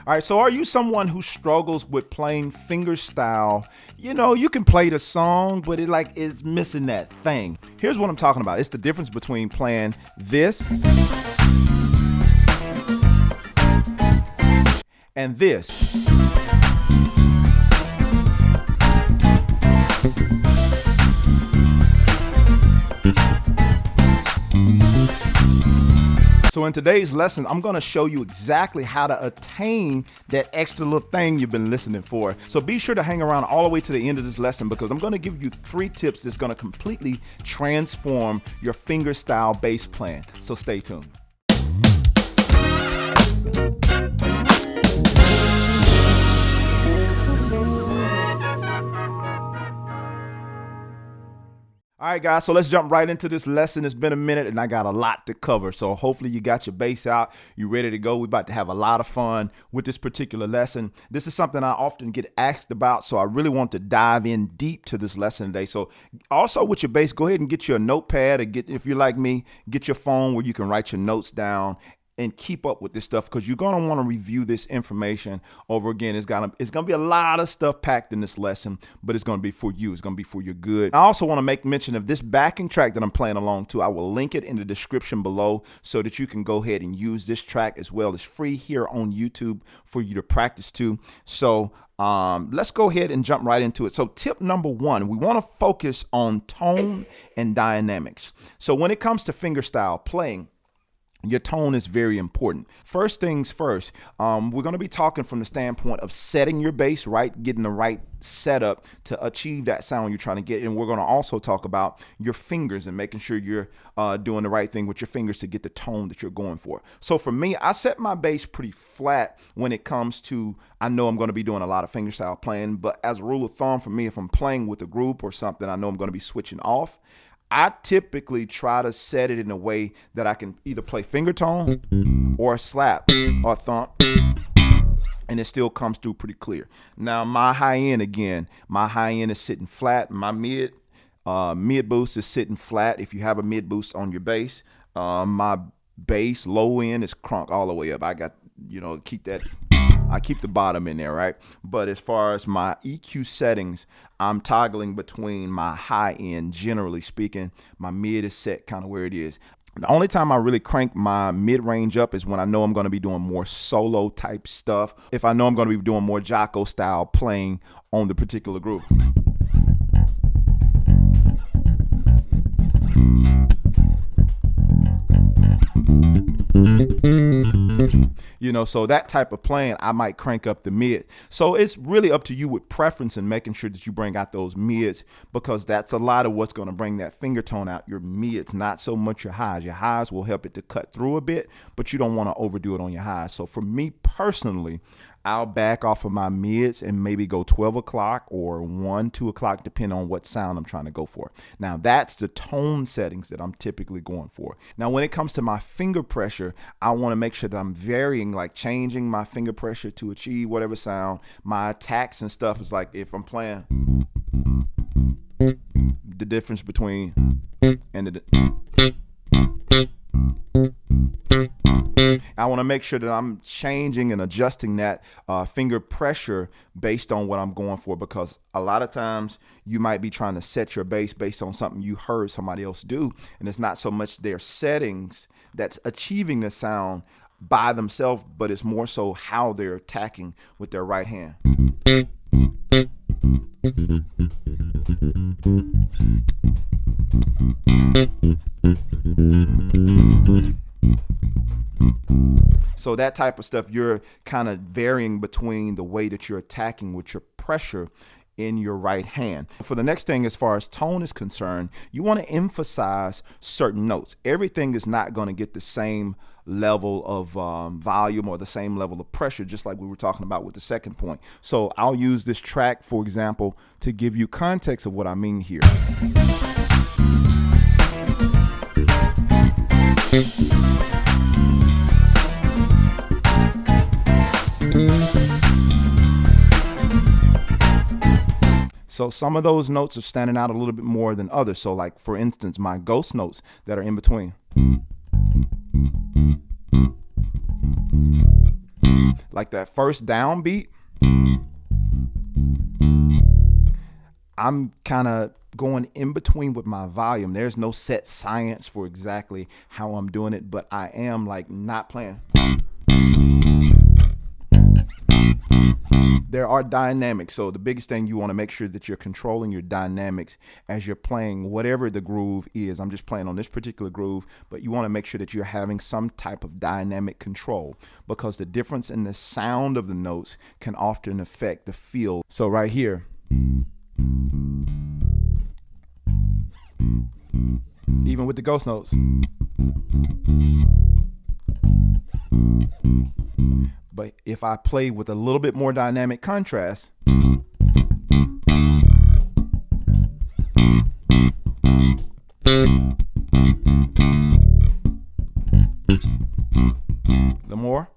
All right, so are you someone who struggles with playing fingerstyle? You know, you can play the song, but it like is missing that thing. Here's what I'm talking about. It's the difference between playing this and this. So in today's lesson, I'm gonna show you exactly how to attain that extra little thing you've been listening for. So be sure to hang around all the way to the end of this lesson, because I'm gonna give you 3 tips that's gonna completely transform your fingerstyle bass playing. So stay tuned. All right, guys, so let's jump right into this lesson. It's been a minute and I got a lot to cover. So hopefully you got your bass out. You ready to go? We're about to have a lot of fun with this particular lesson. This is something I often get asked about, so I really want to dive in deep to this lesson today. So also with your bass, go ahead and get your notepad, or if you're like me, get your phone where you can write your notes down and keep up with this stuff, because you're going to want to review this information over again. It's going to be a lot of stuff packed in this lesson, but it's going to be for you. It's going to be for your good. I also want to make mention of this backing track that I'm playing along to. I will link it in the description below so that you can go ahead and use this track as well. It's free here on YouTube for you to practice to. So let's go ahead and jump right into it. So tip number 1, we want to focus on tone and dynamics. So when it comes to fingerstyle playing, your tone is very important. First things first, we're going to be talking from the standpoint of setting your bass right, getting the right setup to achieve that sound you're trying to get. And we're going to also talk about your fingers and making sure you're doing the right thing with your fingers to get the tone that you're going for. So for me, I set my bass pretty flat when it comes to, I know I'm going to be doing a lot of fingerstyle playing, but as a rule of thumb for me, if I'm playing with a group or something, I know I'm going to be switching off. I typically try to set it in a way that I can either play finger tone or slap or thump, and it still comes through pretty clear. Now my high end, again, my high end is sitting flat. My mid boost is sitting flat. If you have a mid boost on your bass, my bass low end is crunk all the way up. I got, I keep the bottom in there, right? But as far as my EQ settings, I'm toggling between my high end, generally speaking. My mid is set kind of where it is. The only time I really crank my mid-range up is when I know I'm going to be doing more solo type stuff. If I know I'm going to be doing more Jocko style playing on the particular group. So that type of playing, I might crank up the mid. So it's really up to you with preference and making sure that you bring out those mids, because that's a lot of what's going to bring that finger tone out, your mids, not so much your highs. Your highs will help it to cut through a bit, but you don't want to overdo it on your highs. So for me personally, I'll back off of my mids and maybe go 12 o'clock or 1, 2 o'clock, depending on what sound I'm trying to go for. Now, that's the tone settings that I'm typically going for. Now, when it comes to my finger pressure, I want to make sure that I'm varying, like changing my finger pressure to achieve whatever sound. My attacks and stuff is like if I'm playing, the difference between and I want to make sure that I'm changing and adjusting that finger pressure based on what I'm going for, because a lot of times you might be trying to set your bass based on something you heard somebody else do, and it's not so much their settings that's achieving the sound by themselves, but it's more so how they're attacking with their right hand. So that type of stuff, you're kind of varying between the way that you're attacking with your pressure in your right hand. For the next thing, as far as tone is concerned, you want to emphasize certain notes. Everything is not going to get the same level of volume or the same level of pressure, just like we were talking about with the second point. So I'll use this track, for example, to give you context of what I mean here. So some of those notes are standing out a little bit more than others. So like, for instance, my ghost notes that are in between. like that first downbeat, I'm kind of going in between with my volume. There's no set science for exactly how I'm doing it, but I am like not playing. There are dynamics. So the biggest thing, you want to make sure that you're controlling your dynamics as you're playing whatever the groove is. I'm just playing on this particular groove, but you want to make sure that you're having some type of dynamic control, because the difference in the sound of the notes can often affect the feel. So right here, even with the ghost notes, but if I play with a little bit more dynamic contrast, the more,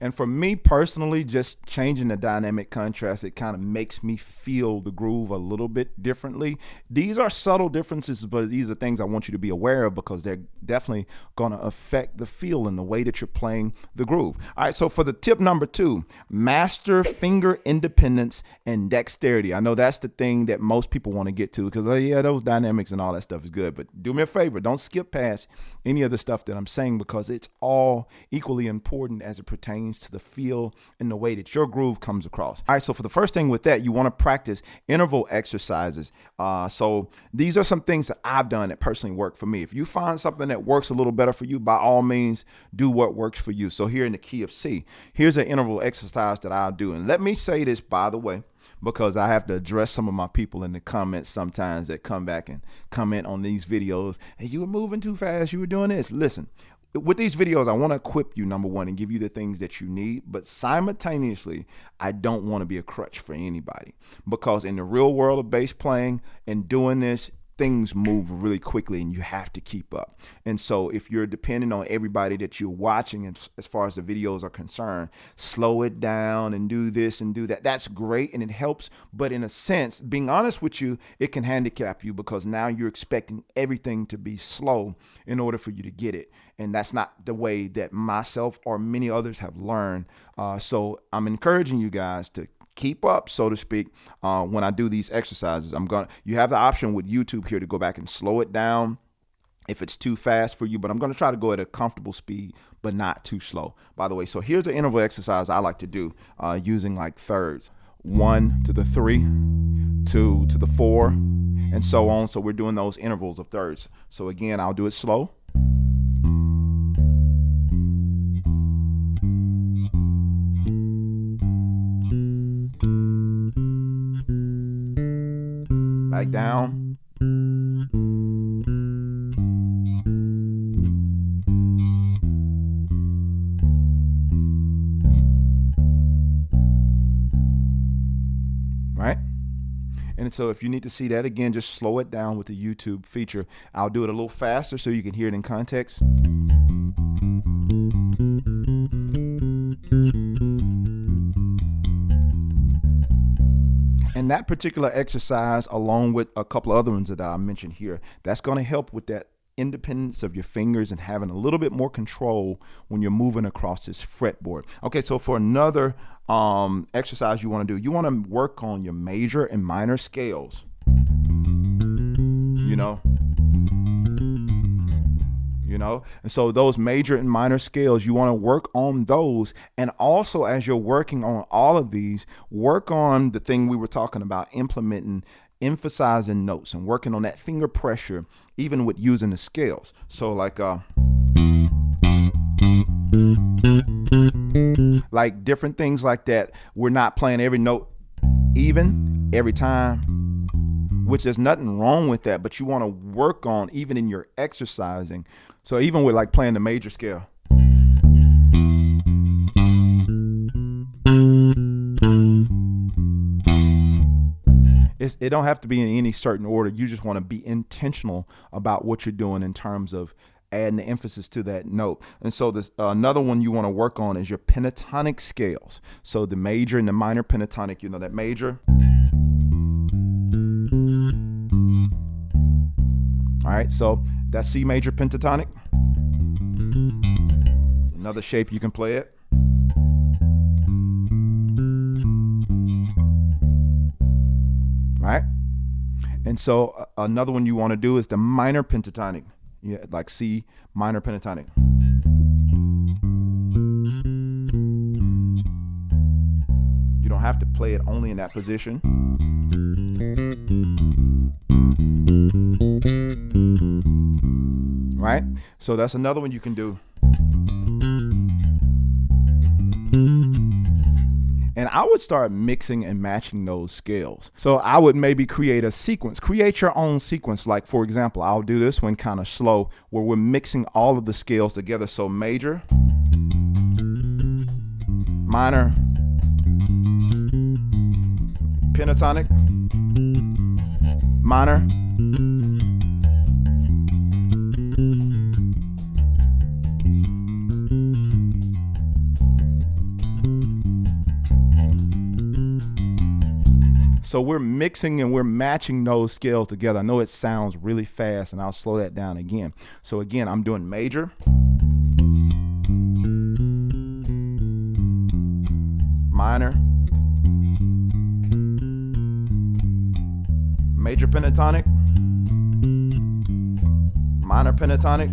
and for me personally, just changing the dynamic contrast, it kind of makes me feel the groove a little bit differently. These are subtle differences, but these are things I want you to be aware of, because they're definitely going to affect the feel and the way that you're playing the groove. All right, so for the tip number 2, master finger independence and dexterity. I know that's the thing that most people want to get to, because yeah, those dynamics and all that stuff is good, but do me a favor, don't skip past any of the stuff that I'm saying, because it's all equally important as it pertains to the feel and the way that your groove comes across. All right, so for the first thing with that, you want to practice interval exercises. So these are some things that I've done that personally work for me. If you find something that works a little better for you, by all means, do what works for you. So here in the key of C, here's an interval exercise that I'll do. And let me say this, by the way, because I have to address some of my people in the comments sometimes that come back and comment on these videos. Hey, you were moving too fast. You were doing this. Listen, with these videos, I want to equip you, number one, and give you the things that you need. But simultaneously, I don't want to be a crutch for anybody, because in the real world of bass playing and doing this, things move really quickly and you have to keep up. And so if you're depending on everybody that you're watching, as far as the videos are concerned, slow it down and do this and do that. That's great and it helps. But in a sense, being honest with you, it can handicap you, because now you're expecting everything to be slow in order for you to get it. And that's not the way that myself or many others have learned. So I'm encouraging you guys to keep up, so to speak, when I do these exercises. You have the option with YouTube here to go back and slow it down if it's too fast for you, but I'm going to try to go at a comfortable speed, but not too slow, by the way. So here's the interval exercise I like to do using like thirds. 1 to the 3, 2 to the 4, and so on. So we're doing those intervals of thirds. So again, I'll do it slow. Back down. Right? And so if you need to see that again, just slow it down with the YouTube feature. I'll do it a little faster so you can hear it in context. And that particular exercise, along with a couple of other ones that I mentioned here, that's going to help with that independence of your fingers and having a little bit more control when you're moving across this fretboard. Okay, so for another exercise you want to do, you want to work on your major and minor scales. You know, and so those major and minor scales, you want to work on those. And also, as you're working on all of these, work on the thing we were talking about, implementing, emphasizing notes and working on that finger pressure, even with using the scales. So like different things like that. We're not playing every note even every time, which there's nothing wrong with that, but you want to work on even in your exercising. So even with like playing the major scale, it don't have to be in any certain order. You just want to be intentional about what you're doing in terms of adding the emphasis to that note. And so this another one you want to work on is your pentatonic scales. So the major and the minor pentatonic, that major, right, so that's C major pentatonic. Another shape you can play it. Right? And so another one you want to do is the minor pentatonic. Yeah, like C minor pentatonic. You don't have to play it only in that position. Right? So that's another one you can do. And I would start mixing and matching those scales. So I would maybe create a sequence, create your own sequence. Like, for example, I'll do this one kind of slow where we're mixing all of the scales together. So major, minor, pentatonic, minor, so we're mixing and we're matching those scales together. I know it sounds really fast, and I'll slow that down again. So again, I'm doing major, minor, major pentatonic, minor pentatonic,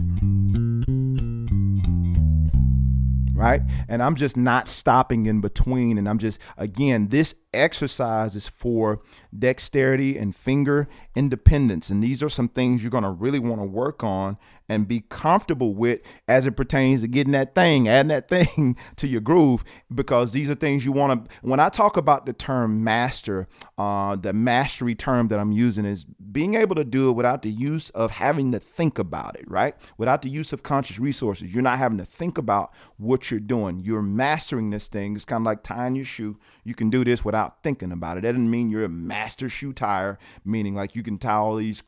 right? And I'm just not stopping in between. And I'm just, again, this exercise is for dexterity and finger independence. And these are some things you're going to really want to work on and be comfortable with as it pertains to getting that thing, adding that thing to your groove, because these are things you want to, when I talk about the term master, the mastery term that I'm using is being able to do it without the use of having to think about it, right? Without the use of conscious resources. You're not having to think about what you're doing. You're mastering this thing. It's kind of like tying your shoe. You can do this without thinking about it. That doesn't mean you're a master shoe tire, meaning like you can tie all these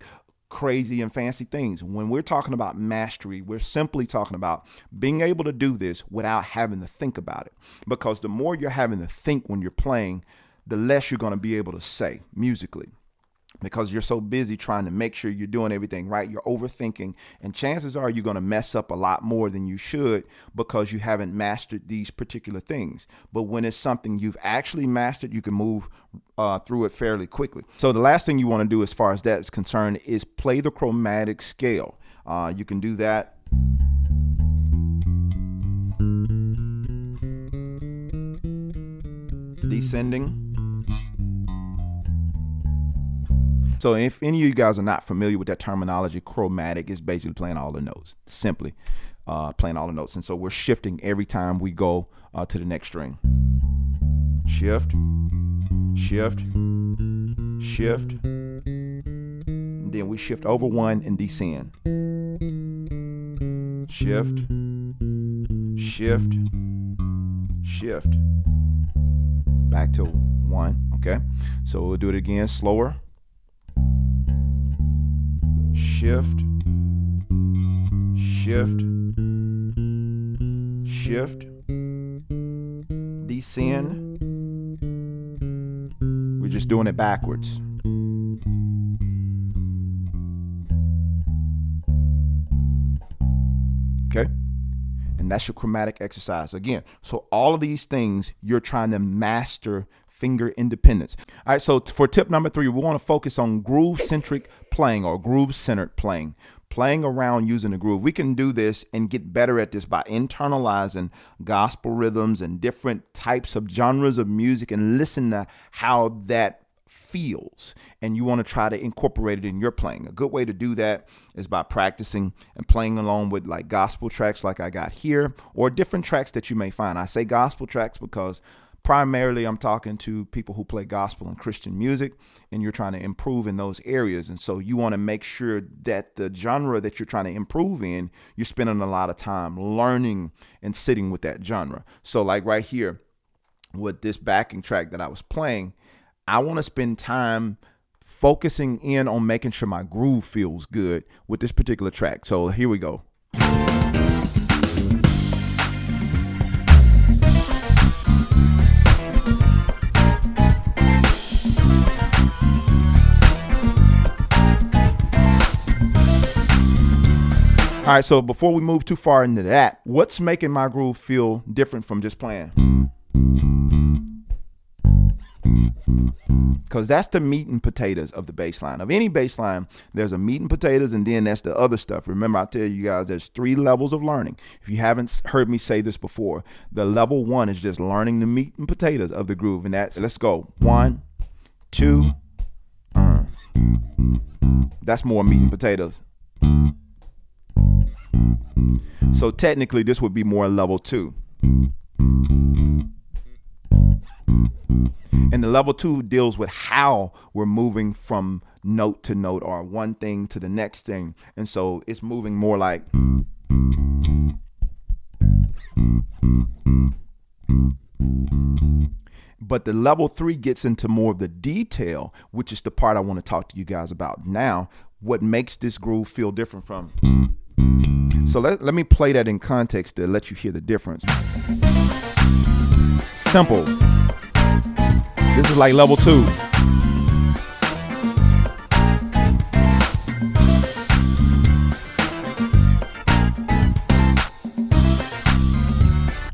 crazy and fancy things. When we're talking about mastery, we're simply talking about being able to do this without having to think about it. Because the more you're having to think when you're playing, the less you're going to be able to say musically. Because you're so busy trying to make sure you're doing everything right. You're overthinking, and chances are you're going to mess up a lot more than you should because you haven't mastered these particular things. But when it's something you've actually mastered, you can move through it fairly quickly. So the last thing you want to do as far as that is concerned is play the chromatic scale. You can do that. Descending. So if any of you guys are not familiar with that terminology, chromatic is basically playing all the notes, simply playing all the notes. And so we're shifting every time we go to the next string. Shift, shift, shift. And then we shift over one and descend. Shift, shift, shift. Back to one, okay? So we'll do it again, slower. Shift, shift, shift, descend. We're just doing it backwards. Okay? And that's your chromatic exercise. Again, so all of these things you're trying to master finger independence. All right, so for tip number 3, we want to focus on groove-centric playing or groove-centered playing. Playing around using the groove. We can do this and get better at this by internalizing gospel rhythms and different types of genres of music and listen to how that feels, and you want to try to incorporate it in your playing. A good way to do that is by practicing and playing along with like gospel tracks like I got here, or different tracks that you may find. I say gospel tracks because primarily I'm talking to people who play gospel and Christian music, and you're trying to improve in those areas. And so you want to make sure that the genre that you're trying to improve in, you're spending a lot of time learning and sitting with that genre. So like right here with this backing track that I was playing, I want to spend time focusing in on making sure my groove feels good with this particular track. So here we go. All right, so before we move too far into that, what's making my groove feel different from just playing? Because that's the meat and potatoes of the bass line. Of any bass line, there's a meat and potatoes, and then that's the other stuff. Remember, I tell you guys, there's 3 levels of learning. If you haven't heard me say this before, the level 1 is just learning the meat and potatoes of the groove. And that's, let's go, 1, 2, that's more meat and potatoes. So technically, this would be more level 2. And the level 2 deals with how we're moving from note to note or one thing to the next thing. And so it's moving more like. But the level 3 gets into more of the detail, which is the part I want to talk to you guys about now. What makes this groove feel different from. So let me play that in context to let you hear the difference. Simple. This is like level 2.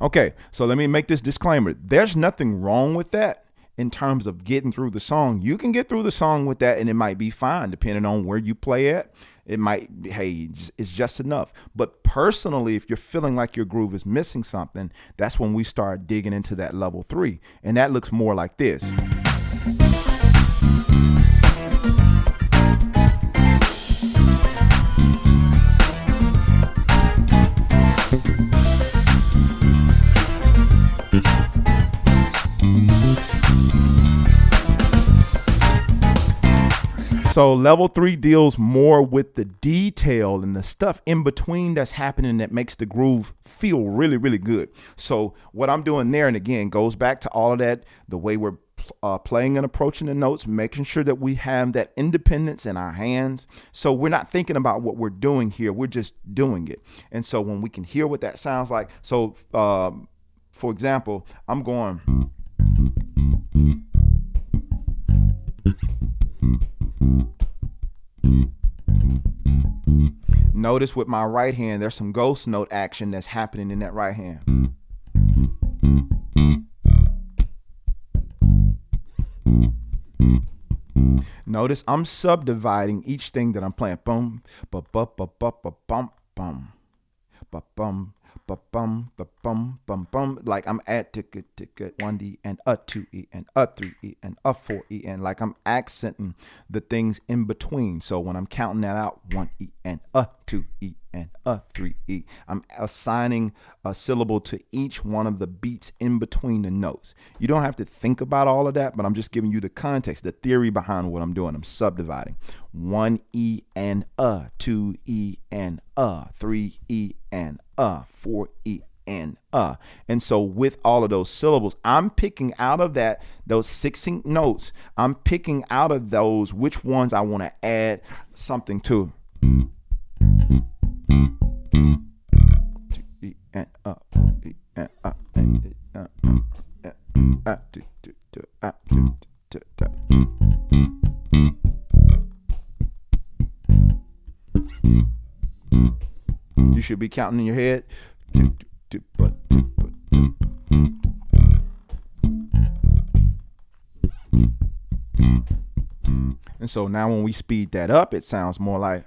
Okay, so let me make this disclaimer. There's nothing wrong with that in terms of getting through the song. You can get through the song with that and it might be fine depending on where you play at. It might, hey, it's just enough. But personally, if you're feeling like your groove is missing something, that's when we start digging into that level 3. And that looks more like this. So level 3 deals more with the detail and the stuff in between that's happening that makes the groove feel really, really good. So what I'm doing there, and again, goes back to all of that, the way we're playing and approaching the notes, making sure that we have that independence in our hands. So we're not thinking about what we're doing here. We're just doing it. And so when we can hear what that sounds like. So for example, I'm going. Notice with my right hand, there's some ghost note action that's happening in that right hand. Notice I'm subdividing each thing that I'm playing. Boom, ba ba ba ba ba bum bum, ba bum. Bum, bum, bum, bum, like I'm at ticket 1D and a 2E and a 3E and a 4E, and like I'm accenting the things in between. So when I'm counting that out, 1E and a 2E and a 3E, I'm assigning a syllable to each one of the beats in between the notes. You don't have to think about all of that, but I'm just giving you the context, the theory behind what I'm doing. I'm subdividing 1E and a, 2E and a, 3E and a, 4E and a. And so with all of those syllables, I'm picking out of that, those succinct notes, I'm picking out of those which ones I want to add something to. You should be counting in your head. And so now when we speed that up, it sounds more like.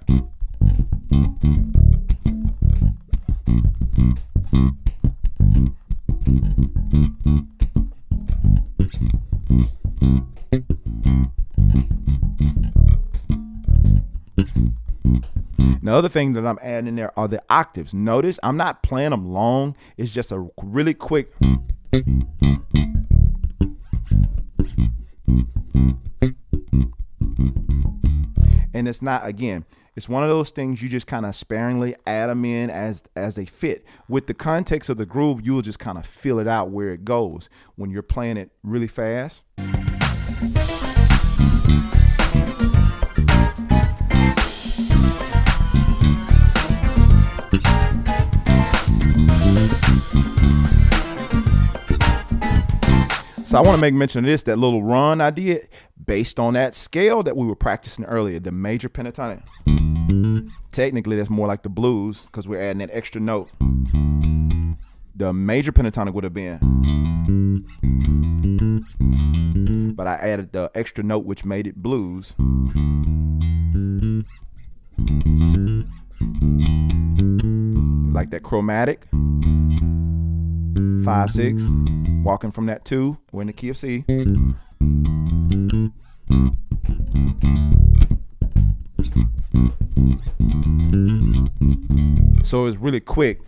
The other thing that I'm adding in there are the octaves. Notice I'm not playing them long. It's just a really quick. And it's not, again, it's one of those things you just kind of sparingly add them in as they fit. With the context of the groove, you'll just kind of feel it out where it goes when you're playing it really fast. So I want to make mention of this, that little run I did based on that scale that we were practicing earlier, the major pentatonic. Technically, that's more like the blues because we're adding that extra note. The major pentatonic would have been, but I added the extra note, which made it blues. Like that chromatic. 5/6. Walking from that 2. We're in the key of C. So it's really quick.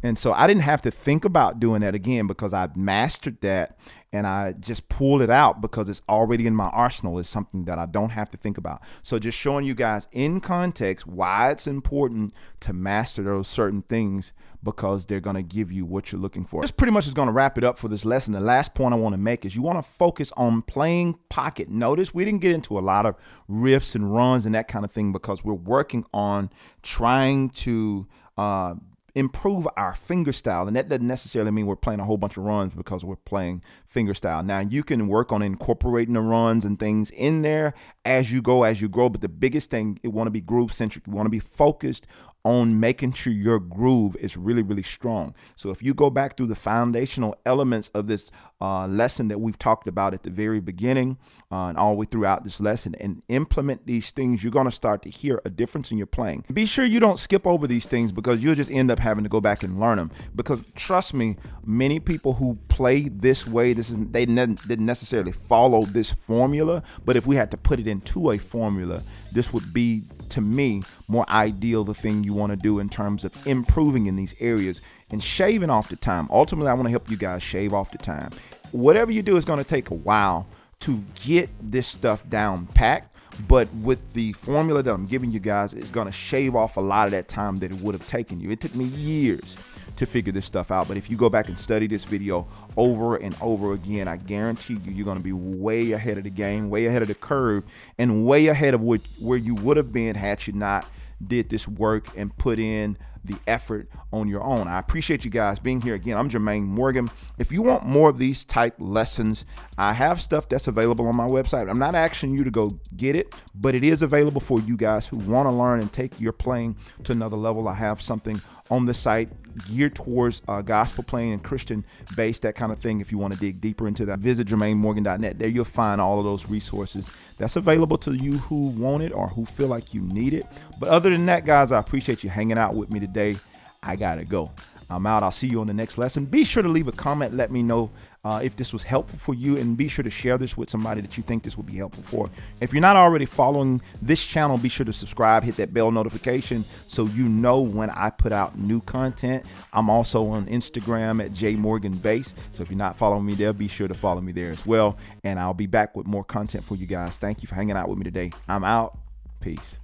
And so I didn't have to think about doing that again because I mastered that and I just pulled it out because it's already in my arsenal. It's something that I don't have to think about. So just showing you guys in context why it's important to master those certain things because they're going to give you what you're looking for. This pretty much is going to wrap it up for this lesson. The last point I want to make is you want to focus on playing pocket. Notice we didn't get into a lot of riffs and runs and that kind of thing because we're working on trying to improve our fingerstyle, and that doesn't necessarily mean we're playing a whole bunch of runs because we're playing fingerstyle. Now you can work on incorporating the runs and things in there as you go, as you grow, but the biggest thing, you want to be groove-centric. You want to be focused on making sure your groove is really, really strong. So if you go back through the foundational elements of this lesson that we've talked about at the very beginning and all the way throughout this lesson and implement these things, you're going to start to hear a difference in your playing. Be sure you don't skip over these things because you'll just end up having to go back and learn them. Because trust me, many people who play this way, they didn't necessarily follow this formula, but if we had to put it into a formula, this would be, to me, more ideal, the thing you want to do in terms of improving in these areas and shaving off the time. Ultimately, I want to help you guys shave off the time. Whatever you do is going to take a while to get this stuff down packed, but with the formula that I'm giving you guys, it's going to shave off a lot of that time that it would have taken you. It took me years to figure this stuff out, but if you go back and study this video over and over again, I guarantee you're going to be way ahead of the game, way ahead of the curve, and way ahead of where you would have been had you not did this work and put in the effort on your own. I appreciate you guys being here. Again, I'm Jermaine Morgan. If you want more of these type lessons, I have stuff that's available on my website. I'm not asking you to go get it, but it is available for you guys who want to learn and take your playing to another level. I have something on the site geared towards gospel playing and Christian based, that kind of thing. If you want to dig deeper into that, visit JermaineMorgan.net. There you'll find all of those resources that's available to you who want it or who feel like you need it. But other than that, guys, I appreciate you hanging out with me today. I gotta go. I'm out. I'll see you on the next lesson. Be sure to leave a comment. Let me know if this was helpful for you, and be sure to share this with somebody that you think this will be helpful for. If you're not already following this channel, be sure to subscribe, hit that bell notification so you know when I put out new content. I'm also on Instagram at JMorganBass. So if you're not following me there, be sure to follow me there as well. And I'll be back with more content for you guys. Thank you for hanging out with me today. I'm out. Peace.